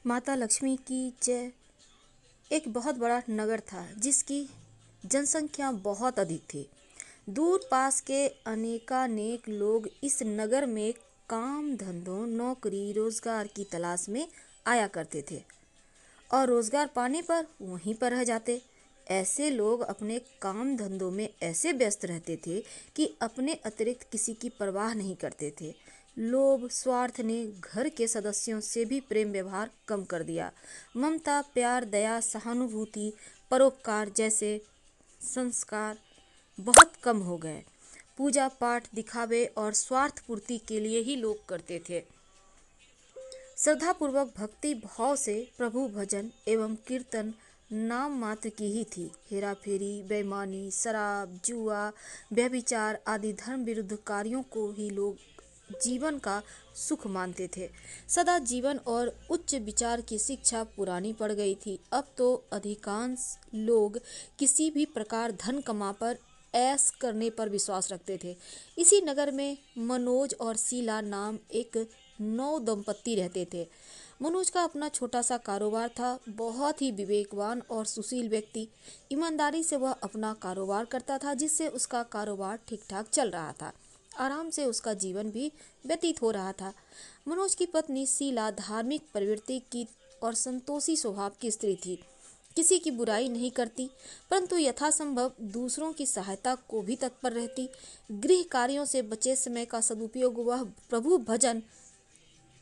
माता लक्ष्मी की जय। एक बहुत बड़ा नगर था जिसकी जनसंख्या बहुत अधिक थी। दूर पास के अनेकानेक लोग इस नगर में काम धंधों, नौकरी, रोजगार की तलाश में आया करते थे और रोजगार पाने पर वहीं पर रह जाते। ऐसे लोग अपने काम धंधों में ऐसे व्यस्त रहते थे कि अपने अतिरिक्त किसी की परवाह नहीं करते थे। लोभ, स्वार्थ ने घर के सदस्यों से भी प्रेम व्यवहार कम कर दिया। ममता, प्यार, दया, सहानुभूति, परोपकार जैसे संस्कार बहुत कम हो गए। पूजा पाठ दिखावे और स्वार्थ पूर्ति के लिए ही लोग करते थे। श्रद्धापूर्वक भक्ति भाव से प्रभु भजन एवं कीर्तन नाम मात्र की ही थी। हेरा फेरी, बेईमानी, शराब, जुआ, व्यभिचार आदि धर्म विरुद्ध कार्यों को ही लोग जीवन का सुख मानते थे। सदा जीवन और उच्च विचार की शिक्षा पुरानी पड़ गई थी। अब तो अधिकांश लोग किसी भी प्रकार धन कमा पर ऐश करने पर विश्वास रखते थे। इसी नगर में मनोज और शीला नाम एक नौ दंपत्ति रहते थे। मनोज का अपना छोटा सा कारोबार था। बहुत ही विवेकवान और सुशील व्यक्ति। ईमानदारी से वह अपना कारोबार करता था, जिससे उसका कारोबार ठीक ठाक चल रहा था। आराम से उसका जीवन भी व्यतीत हो रहा था। मनोज की पत्नी शीला धार्मिक प्रवृत्ति की और संतोषी स्वभाव की स्त्री थी। किसी की बुराई नहीं करती, परंतु यथासंभव दूसरों की सहायता को भी तत्पर रहती। गृह कार्यों से बचे समय का सदुपयोग वह प्रभु भजन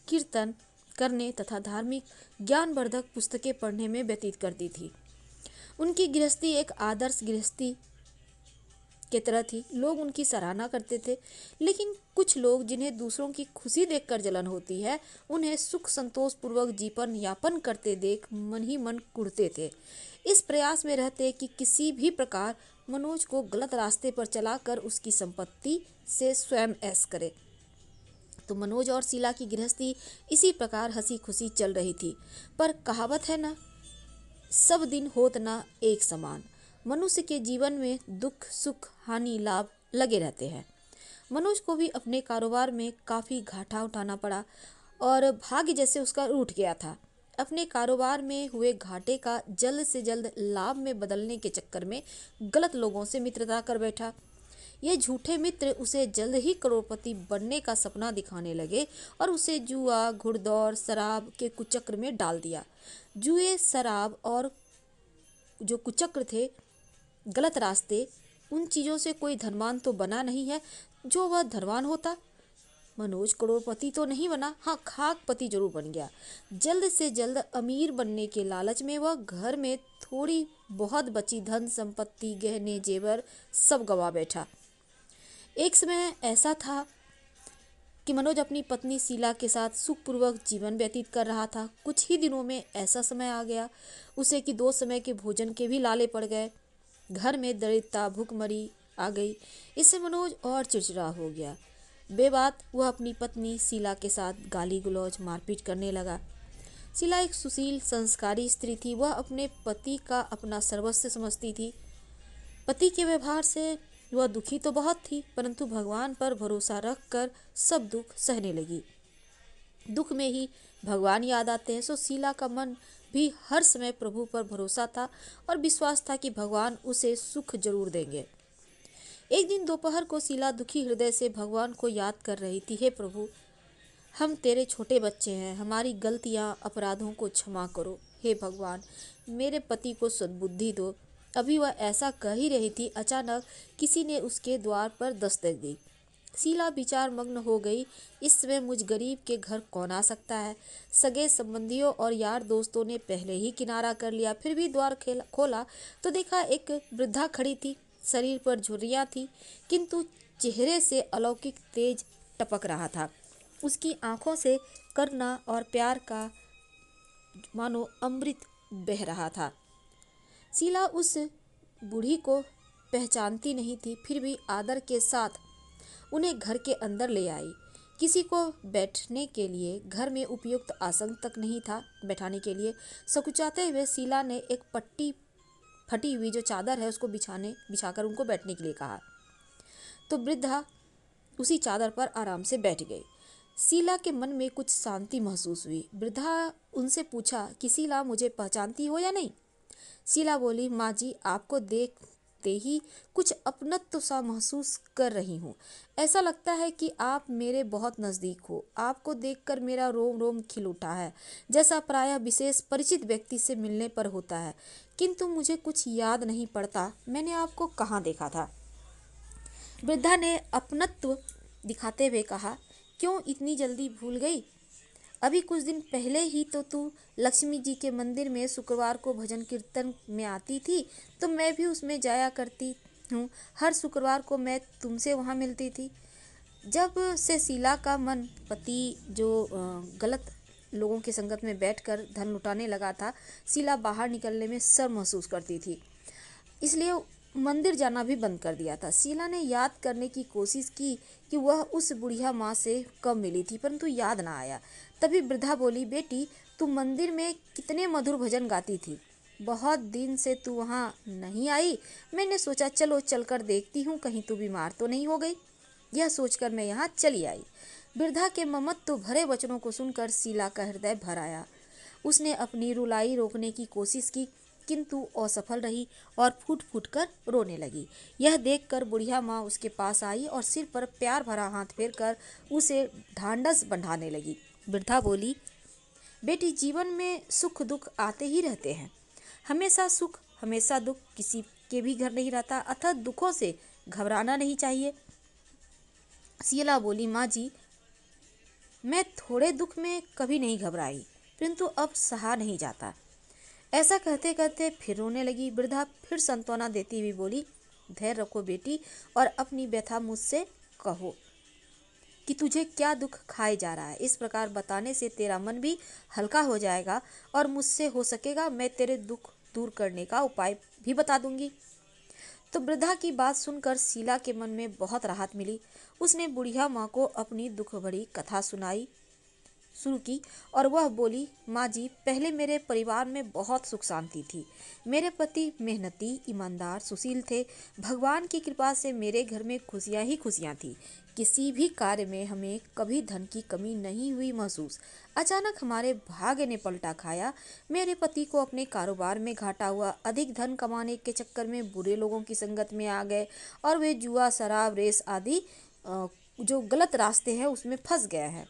कीर्तन करने तथा धार्मिक ज्ञानवर्धक पुस्तकें पढ़ने में व्यतीत करती थी। उनकी गृहस्थी एक आदर्श गृहस्थी की तरह थी। लोग उनकी सराहना करते थे, लेकिन कुछ लोग जिन्हें दूसरों की खुशी देखकर जलन होती है, उन्हें सुख संतोष पूर्वक जीवन यापन करते देख मन ही मन कुढ़ते थे। इस प्रयास में रहते कि किसी भी प्रकार मनोज को गलत रास्ते पर चलाकर उसकी संपत्ति से स्वयं ऐश करे। तो मनोज और शीला की गृहस्थी इसी प्रकार हंसी खुशी चल रही थी। पर कहावत है ना, सब दिन होत ना एक समान। मनुष्य के जीवन में दुख, सुख, हानि, लाभ लगे रहते हैं। मनोज को भी अपने कारोबार में काफी घाटा उठाना पड़ा और भाग्य जैसे उसका रूठ गया था। अपने कारोबार में हुए घाटे का जल्द से जल्द लाभ में बदलने के चक्कर में गलत लोगों से मित्रता कर बैठा। ये झूठे मित्र उसे जल्द ही करोड़पति बनने का सपना दिखाने लगे और उसे जुआ, घुड़दौड़, शराब के कुचक्र में डाल दिया। जुए, शराब और जो कुचक्र थे, गलत रास्ते, उन चीज़ों से कोई धनवान तो बना नहीं है। जो वह धनवान होता, मनोज करोड़पति तो नहीं बना, हाँ खाकपति जरूर बन गया। जल्द से जल्द अमीर बनने के लालच में वह घर में थोड़ी बहुत बची धन संपत्ति, गहने जेवर सब गवा बैठा। एक समय ऐसा था कि मनोज अपनी पत्नी शीला के साथ सुखपूर्वक जीवन व्यतीत कर रहा था। कुछ ही दिनों में ऐसा समय आ गया उसे कि 2 समय के भोजन के भी लाले पड़ गए। घर में दरिद्रता, भूखमरी आ गई। इससे मनोज और चिड़चिड़ा हो गया। बेबात वह अपनी पत्नी शीला के साथ गाली गलौज, मारपीट करने लगा। शीला एक सुशील, संस्कारी स्त्री थी। वह अपने पति का अपना सर्वस्व समझती थी। पति के व्यवहार से वह दुखी तो बहुत थी, परंतु भगवान पर भरोसा रखकर सब दुख सहने लगी। दुख में ही भगवान याद आते हैं, सो शीला का मन भी हर समय प्रभु पर भरोसा था और विश्वास था कि भगवान उसे सुख जरूर देंगे। एक दिन दोपहर को शीला दुखी हृदय से भगवान को याद कर रही थी। हे प्रभु, हम तेरे छोटे बच्चे हैं, हमारी गलतियां, अपराधों को क्षमा करो। हे भगवान, मेरे पति को सद्बुद्धि दो। अभी वह ऐसा कह ही रही थी, अचानक किसी ने उसके द्वार पर दस्तक दी। शीला विचार मग्न हो गई। इस समय मुझ गरीब के घर कौन आ सकता है। सगे संबंधियों और यार दोस्तों ने पहले ही किनारा कर लिया, फिर भी द्वार खोला तो देखा एक वृद्धा खड़ी थी। शरीर पर झुर्रियां थी, किंतु चेहरे से अलौकिक तेज टपक रहा था। उसकी आंखों से करुणा और प्यार का मानो अमृत बह रहा था। शीला उस बूढ़ी को पहचानती नहीं थी, फिर भी आदर के साथ उन्हें घर के अंदर ले आई। किसी को बैठने के लिए घर में उपयुक्त आसन तक नहीं था बैठाने के लिए। सकुचाते हुए शीला ने एक फटी हुई जो चादर है उसको बिछाकर उनको बैठने के लिए कहा, तो वृद्धा उसी चादर पर आराम से बैठ गई। शीला के मन में कुछ शांति महसूस हुई। वृद्धा उनसे पूछा कि शीला, मुझे पहचानती हो या नहीं? शीला बोली, माँ जी, आपको देखते ही कुछ अपनत्व सा महसूस कर रही हूँ। ऐसा लगता है कि आप मेरे बहुत नज़दीक हो। आपको देखकर मेरा रोम रोम खिल उठा है, जैसा प्रायः विशेष परिचित व्यक्ति से मिलने पर होता है। किंतु मुझे कुछ याद नहीं पड़ता मैंने आपको कहाँ देखा था। वृद्धा ने अपनत्व दिखाते हुए कहा, क्यों इतनी जल्दी भूल गई? अभी कुछ दिन पहले ही तो तू लक्ष्मी जी के मंदिर में शुक्रवार को भजन कीर्तन में आती थी, तो मैं भी उसमें जाया करती हूँ। हर शुक्रवार को मैं तुमसे वहाँ मिलती थी। जब से शीला का मन पति जो गलत लोगों की संगत में बैठकर धन लुटाने लगा था, शीला बाहर निकलने में शर्म महसूस करती थी, इसलिए मंदिर जाना भी बंद कर दिया था। शीला ने याद करने की कोशिश की कि वह उस बुढ़िया माँ से कब मिली थी, परंतु याद ना आया। तभी वृद्धा बोली, बेटी, तू मंदिर में कितने मधुर भजन गाती थी। बहुत दिन से तू वहाँ नहीं आई। मैंने सोचा चलो चलकर देखती हूँ, कहीं तू बीमार तो नहीं हो गई। यह सोचकर मैं यहाँ चली आई। वृद्धा के ममत्व भरे वचनों को सुनकर शीला का हृदय भर आया। उसने अपनी रुलाई रोकने की कोशिश की, किंतु असफल रही और फूट फूट कर रोने लगी। यह देखकर बुढ़िया माँ उसके पास आई और सिर पर प्यार भरा हाथ फेरकर उसे ढांढस बंधाने लगी। वृद्धा बोली, बेटी, जीवन में सुख दुख आते ही रहते हैं। हमेशा सुख हमेशा दुख किसी के भी घर नहीं रहता, अतः दुखों से घबराना नहीं चाहिए। शीला बोली, माँ जी, मैं थोड़े दुख में कभी नहीं घबराई, परंतु अब सहा नहीं जाता। ऐसा कहते कहते फिर रोने लगी। वृद्धा फिर सांत्वना देती हुई बोली, धैर्य रखो बेटी, और अपनी व्यथा मुझसे कहो कि तुझे क्या दुख खाए जा रहा है। इस प्रकार बताने से तेरा मन भी हल्का हो जाएगा और मुझसे हो सकेगा मैं तेरे दुख दूर करने का उपाय भी बता दूंगी। तो वृद्धा की बात सुनकर शीला के मन में बहुत राहत मिली। उसने बुढ़िया माँ को अपनी दुख भरी कथा सुनाई शुरू की और वह बोली, माँ जी, पहले मेरे परिवार में बहुत सुख शांति थी। मेरे पति मेहनती, ईमानदार, सुशील थे। भगवान की कृपा से मेरे घर में खुशियाँ ही खुशियाँ थी। किसी भी कार्य में हमें कभी धन की कमी नहीं हुई महसूस। अचानक हमारे भाग्य ने पलटा खाया। मेरे पति को अपने कारोबार में घाटा हुआ। अधिक धन कमाने के चक्कर में बुरे लोगों की संगत में आ गए और वे जुआ, शराब, रेस आदि जो गलत रास्ते हैं उसमें फंस गए हैं।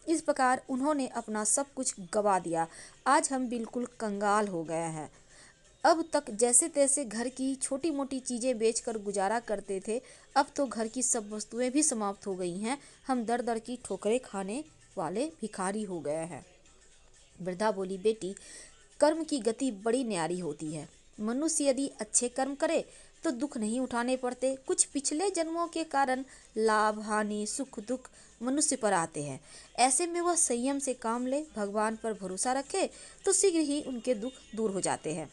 इस प्रकार उन्होंने अपना सब कुछ गवा दिया। आज हम बिल्कुल कंगाल हो गए हैं। अब तक जैसे तैसे घर की छोटी मोटी चीज़ें बेचकर गुजारा करते थे, अब तो घर की सब वस्तुएं भी समाप्त हो गई हैं। हम दर दर की ठोकरें खाने वाले भिखारी हो गए हैं। वृद्धा बोली, बेटी, कर्म की गति बड़ी न्यारी होती है। मनुष्य यदि अच्छे कर्म करे तो दुख नहीं उठाने पड़ते। कुछ पिछले जन्मों के कारण लाभ, हानि, सुख, दुख मनुष्य पर आते हैं। ऐसे में वह संयम से काम ले, भगवान पर भरोसा रखे तो शीघ्र ही उनके दुख दूर हो जाते हैं।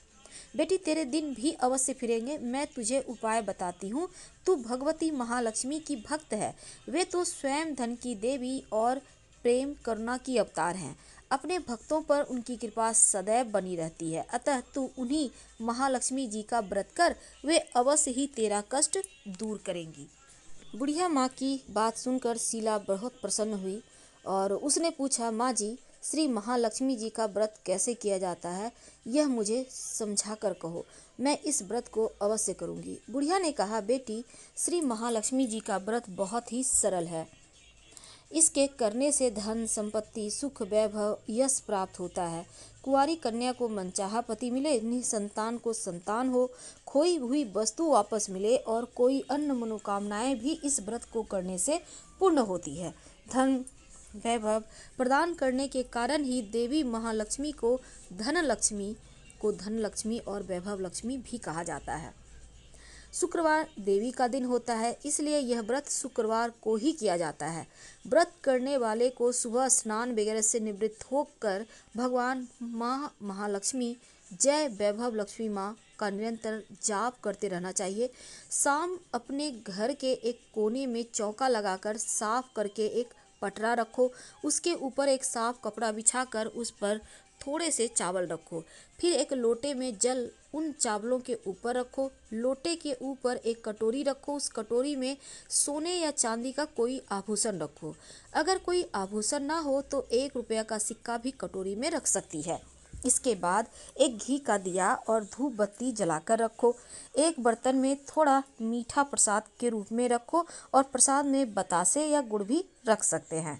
बेटी, तेरे दिन भी अवश्य फिरेंगे। मैं तुझे उपाय बताती हूँ। तू भगवती महालक्ष्मी की भक्त है। वे तो स्वयं धन की देवी और प्रेम करुणा की अवतार हैं। अपने भक्तों पर उनकी कृपा सदैव बनी रहती है। अतः तू उन्हीं महालक्ष्मी जी का व्रत कर, वे अवश्य ही तेरा कष्ट दूर करेंगी। बुढ़िया माँ की बात सुनकर शीला बहुत प्रसन्न हुई और उसने पूछा, माँ जी, श्री महालक्ष्मी जी का व्रत कैसे किया जाता है, यह मुझे समझा कर कहो। मैं इस व्रत को अवश्य करूँगी। बुढ़िया ने कहा, बेटी, श्री महालक्ष्मी जी का व्रत बहुत ही सरल है। इसके करने से धन संपत्ति, सुख, वैभव, यश प्राप्त होता है। कुंवारी कन्या को मनचाहा पति मिले, निसंतान को संतान हो, खोई हुई वस्तु वापस मिले और कोई अन्य मनोकामनाएं भी इस व्रत को करने से पूर्ण होती है। धन वैभव प्रदान करने के कारण ही देवी महालक्ष्मी को धन लक्ष्मी और वैभव लक्ष्मी भी कहा जाता है। शुक्रवार देवी का दिन होता है, इसलिए यह व्रत शुक्रवार को ही किया जाता है। व्रत करने वाले को सुबह स्नान वगैरह से निवृत्त होकर भगवान माँ महालक्ष्मी, जय वैभव लक्ष्मी माँ का निरंतर जाप करते रहना चाहिए। शाम अपने घर के एक कोने में चौका लगाकर साफ करके एक पटरा रखो, उसके ऊपर एक साफ कपड़ा बिछाकर उस पर थोड़े से चावल रखो। फिर एक लोटे में जल उन चावलों के ऊपर रखो। लोटे के ऊपर एक कटोरी रखो, उस कटोरी में सोने या चांदी का कोई आभूषण रखो। अगर कोई आभूषण ना हो तो 1 रुपया का सिक्का भी कटोरी में रख सकती है। इसके बाद एक घी का दिया और धूप बत्ती जलाकर रखो। एक बर्तन में थोड़ा मीठा प्रसाद के रूप में रखो और प्रसाद में बतासे या गुड़ भी रख सकते हैं।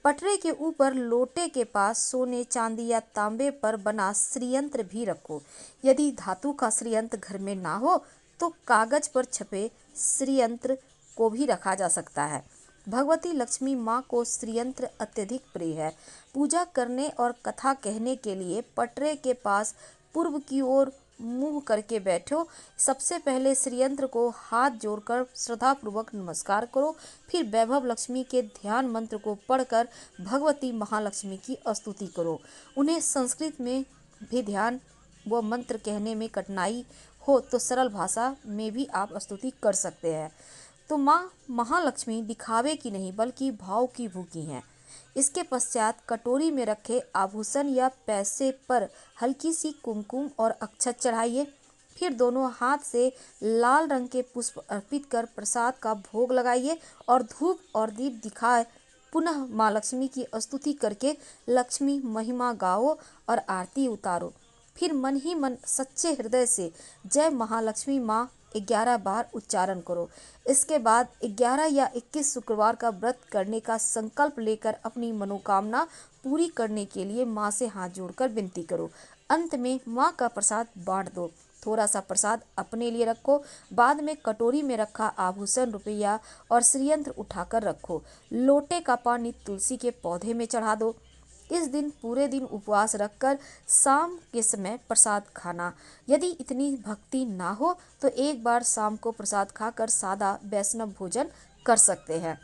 पटरे के ऊपर लोटे के पास सोने, चांदी या तांबे पर बना श्रीयंत्र भी रखो। यदि धातु का श्रीयंत्र घर में ना हो तो कागज पर छपे श्रीयंत्र को भी रखा जा सकता है। भगवती लक्ष्मी माँ को श्रीयंत्र अत्यधिक प्रिय है। पूजा करने और कथा कहने के लिए पटरे के पास पूर्व की ओर मुंह करके बैठो। सबसे पहले श्रीयंत्र को हाथ जोड़कर श्रद्धापूर्वक नमस्कार करो। फिर वैभव लक्ष्मी के ध्यान मंत्र को पढ़कर भगवती महालक्ष्मी की स्तुति करो। उन्हें संस्कृत में भी ध्यान व मंत्र कहने में कठिनाई हो तो सरल भाषा में भी आप स्तुति कर सकते हैं। तो माँ महालक्ष्मी दिखावे की नहीं बल्कि भाव की भूखी हैं। इसके पश्चात कटोरी में रखे आभूषण या पैसे पर हल्की सी कुमकुम और अक्षत चढ़ाइए। फिर दोनों हाथ से लाल रंग के पुष्प अर्पित कर प्रसाद का भोग लगाइए और धूप और दीप दिखाए पुनः माँ लक्ष्मी की स्तुति करके लक्ष्मी महिमा गाओ और आरती उतारो। फिर मन ही मन सच्चे हृदय से जय महालक्ष्मी माँ 11 बार उच्चारण करो। इसके बाद 11 या 21 शुक्रवार का व्रत करने का संकल्प लेकर अपनी मनोकामना पूरी करने के लिए माँ से हाथ जोड़कर विनती करो। अंत में माँ का प्रसाद बांट दो। थोड़ा सा प्रसाद अपने लिए रखो। बाद में कटोरी में रखा आभूषण, रुपया और श्रीयंत्र उठाकर रखो। लोटे का पानी तुलसी के पौधे में चढ़ा दो। इस दिन पूरे दिन उपवास रखकर शाम के समय प्रसाद खाना। यदि इतनी भक्ति ना हो तो एक बार शाम को प्रसाद खाकर सादा वैष्णव भोजन कर सकते हैं।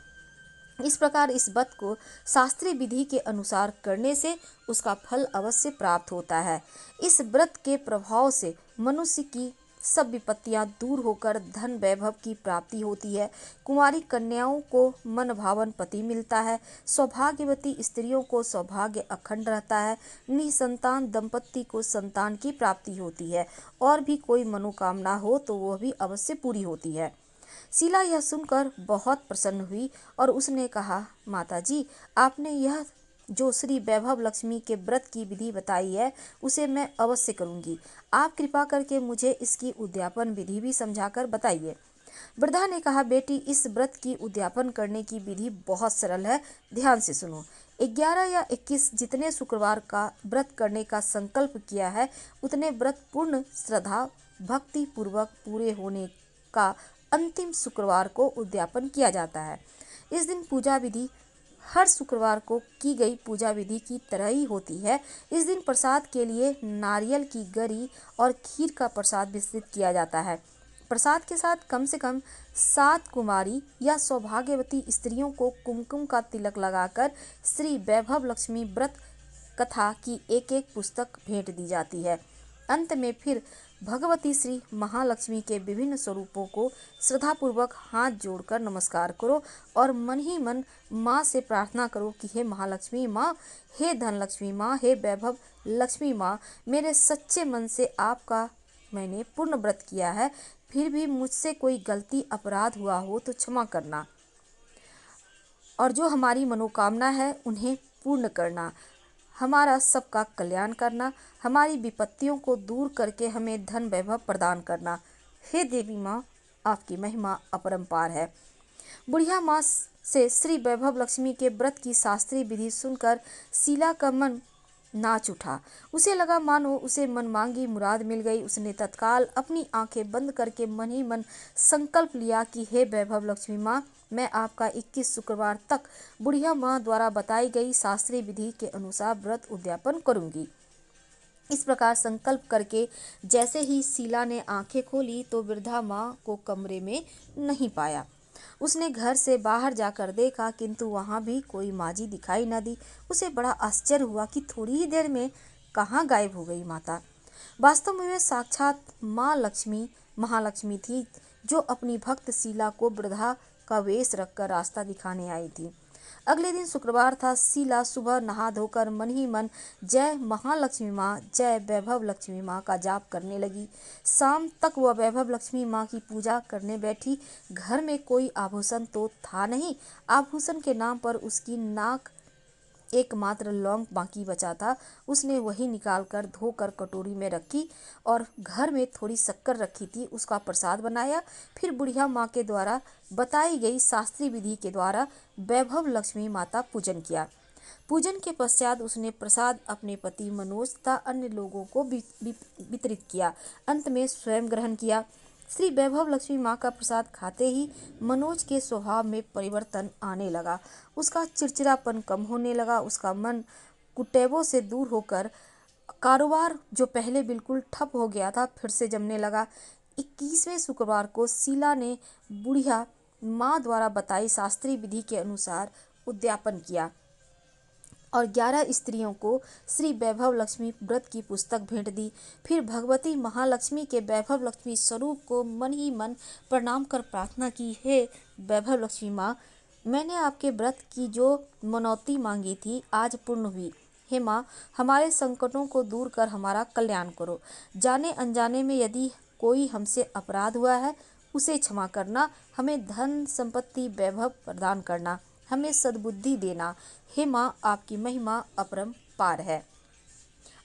इस प्रकार इस व्रत को शास्त्रीय विधि के अनुसार करने से उसका फल अवश्य प्राप्त होता है। इस व्रत के प्रभाव से मनुष्य की सब विपत्तियां दूर होकर धन वैभव की प्राप्ति होती है। कुंवारी कन्याओं को मन भावन पति मिलता है। सौभाग्यवती स्त्रियों को सौभाग्य अखंड रहता है। निसंतान दंपत्ति को संतान की प्राप्ति होती है और भी कोई मनोकामना हो तो वह भी अवश्य पूरी होती है। शीला यह सुनकर बहुत प्रसन्न हुई और उसने कहा, माताजी, आपने यह जो श्री वैभव लक्ष्मी के व्रत की विधि बताई है उसे मैं अवश्य करूंगी। आप कृपा करके मुझे इसकी उद्यापन विधि भी समझाकर बताइए। वृद्धा ने कहा, बेटी, इस व्रत की उद्यापन करने की विधि बहुत सरल है, ध्यान से सुनो। 11 या 21 जितने शुक्रवार का व्रत करने का संकल्प किया है उतने व्रत पूर्ण श्रद्धा भक्ति पूर्वक पूरे होने का अंतिम शुक्रवार को उद्यापन किया जाता है। इस दिन पूजा विधि हर शुक्रवार को की गई पूजा विधि की तरह ही होती है। इस दिन प्रसाद के लिए नारियल की गरी और खीर का प्रसाद वितरित किया जाता है। प्रसाद के साथ कम से कम 7 कुमारी या सौभाग्यवती स्त्रियों को कुमकुम का तिलक लगाकर श्री वैभव लक्ष्मी व्रत कथा की एक पुस्तक भेंट दी जाती है। अंत में फिर भगवती श्री महालक्ष्मी के विभिन्न स्वरूपों को श्रद्धापूर्वक हाथ जोड़कर नमस्कार करो और मन ही मन माँ से प्रार्थना करो कि हे महालक्ष्मी माँ, हे धनलक्ष्मी माँ, हे वैभव लक्ष्मी माँ, मेरे सच्चे मन से आपका मैंने पूर्ण व्रत किया है। फिर भी मुझसे कोई गलती अपराध हुआ हो तो क्षमा करना और जो हमारी मनोकामना है उन्हें पूर्ण करना, हमारा सबका कल्याण करना, हमारी विपत्तियों को दूर करके हमें धन वैभव प्रदान करना। हे देवी माँ, आपकी महिमा अपरंपार है। बुढ़िया माँ से श्री वैभव लक्ष्मी के व्रत की शास्त्रीय विधि सुनकर शीला का मन नाच उठा। उसे लगा मानो उसे मनमांगी मुराद मिल गई। उसने तत्काल अपनी आंखें बंद करके मन ही मन संकल्प लिया कि हे वैभव लक्ष्मी माँ, मैं आपका 21 शुक्रवार तक बुढ़िया माँ द्वारा बताई गई शास्त्रीय विधि के अनुसार व्रत उद्यापन करूंगी। इस प्रकार संकल्प करके जैसे ही शीला ने आंखें खोली तो वृद्धा माँ को कमरे में नहीं पाया। उसने घर से बाहर जाकर देखा किंतु वहां भी कोई माजी दिखाई न दी। उसे बड़ा आश्चर्य हुआ कि थोड़ी ही देर में कहाँ गायब हो गई माता। वास्तव में वे साक्षात माँ लक्ष्मी महालक्ष्मी थी जो अपनी भक्त शीला को वृद्धा का वेश रखकर रास्ता दिखाने आई थी। अगले दिन शुक्रवार था। शीला सुबह नहा धोकर मन ही मन जय महालक्ष्मी माँ, जय वैभव लक्ष्मी माँ का जाप करने लगी। शाम तक वह वैभव लक्ष्मी माँ की पूजा करने बैठी। घर में कोई आभूषण तो था नहीं। आभूषण के नाम पर उसकी नाक एकमात्र लौंग बाकी बचा था। उसने वही निकालकर धोकर कटोरी में रखी और घर में थोड़ी शक्कर रखी थी, उसका प्रसाद बनाया। फिर बुढ़िया माँ के द्वारा बताई गई शास्त्रीय विधि के द्वारा वैभव लक्ष्मी माता पूजन किया। पूजन के पश्चात उसने प्रसाद अपने पति मनोज तथा अन्य लोगों को वितरित किया। अंत में स्वयं ग्रहण किया। श्री वैभव लक्ष्मी माँ का प्रसाद खाते ही मनोज के स्वभाव में परिवर्तन आने लगा। उसका चिड़चिड़ापन कम होने लगा। उसका मन कुटैबों से दूर होकर कारोबार जो पहले बिल्कुल ठप हो गया था फिर से जमने लगा। 21वें शुक्रवार को शीला ने बुढ़िया माँ द्वारा बताई शास्त्रीय विधि के अनुसार उद्यापन किया और 11 स्त्रियों को श्री वैभव लक्ष्मी व्रत की पुस्तक भेंट दी। फिर भगवती महालक्ष्मी के वैभव लक्ष्मी स्वरूप को मन ही मन प्रणाम कर प्रार्थना की, हे वैभव लक्ष्मी माँ, मैंने आपके व्रत की जो मनौती मांगी थी आज पूर्ण हुई। हे माँ, हमारे संकटों को दूर कर हमारा कल्याण करो। जाने अनजाने में यदि कोई हमसे अपराध हुआ है उसे क्षमा करना। हमें धन संपत्ति वैभव प्रदान करना। हमें सद्बुद्धि देना। हे माँ, आपकी महिमा अपरंपार है।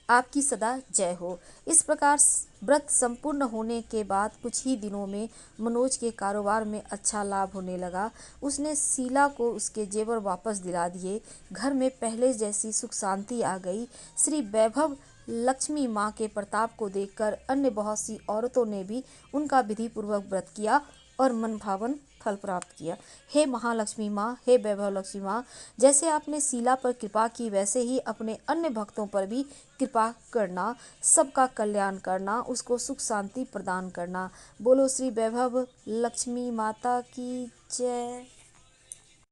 आपकी सदा जय हो। इस प्रकार व्रत संपूर्ण होने के बाद कुछ ही दिनों में मनोज के कारोबार में अच्छा लाभ होने लगा। उसने शीला को उसके जेवर वापस दिला दिए। घर में पहले जैसी सुख शांति आ गई। श्री वैभव लक्ष्मी माँ के प्रताप को देखकर अन्य बहुत सी औरतों ने भी उनका विधि पूर्वक व्रत किया और मनभावन फल प्राप्त किया। हे महालक्ष्मी माँ, हे वैभव लक्ष्मी माँ, जैसे आपने शीला पर कृपा की वैसे ही अपने अन्य भक्तों पर भी कृपा करना, सबका कल्याण करना, उसको सुख शांति प्रदान करना। बोलो श्री वैभव लक्ष्मी माता की जय।